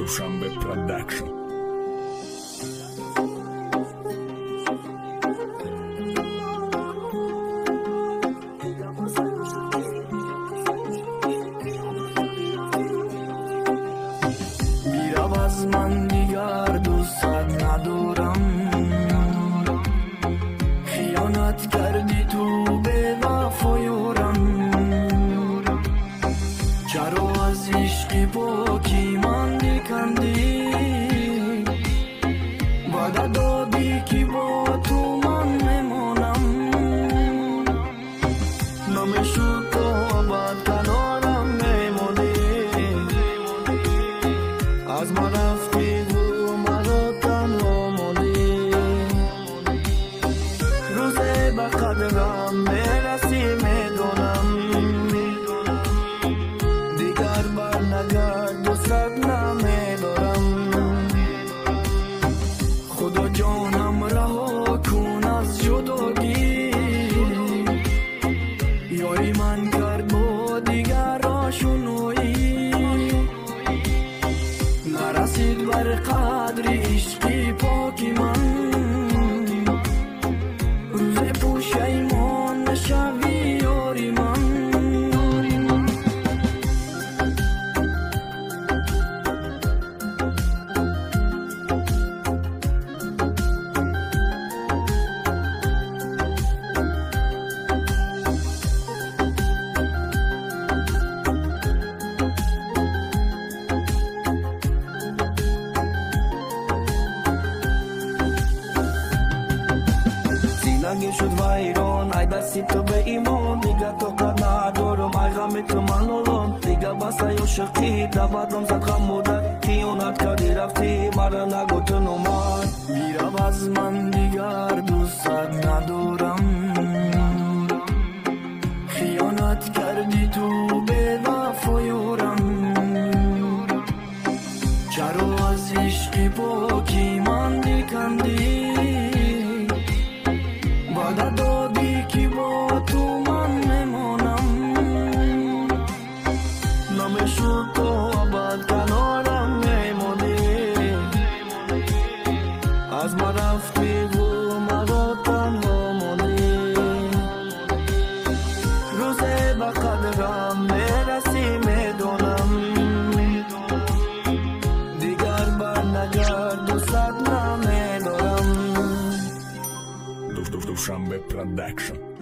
Dushanbe Production. میرم از من دیگر دوست ندارم، خیانت کردی تو به وفایارم. چرا از عشق پاکی من کندی، وعده دادی که با تو من میمانم. نمیشد تو ابد کنارم میمونی، از من رفتی و مرا تنها ماندی. روزه به قدرم میرسی میدونم، دیگر برنگرد دوست نمیدارم. خدا جانم رها کن از جداگی، یاری من کرد با دیگر آشنایی. نرسید بر قدر عشق پاکی من، روز پشیمان نشوی یاری من. سینگی شد ویران، ای دستی تو به ایمان. دیگه طاقت ندارم ای غم تو من الان. دیگه بس ای عاشقی دبدم زد غم مدت، خیانت کردی رفتی مرا نگو تو نومد. میرم از من دیگر دوست ندارم، خیانت کردی تو به وفایارم. چرا از عشق پاکی من کندی، وعده دادی که با تو من میمانم. نمیشد تو ابد کنارم میمونی، از من رفتی و مرا تنها ماندی. روزه به قدرم میرسی میدونم، دیگر برنگرد دوست نمیدارم. Dushanbe Production.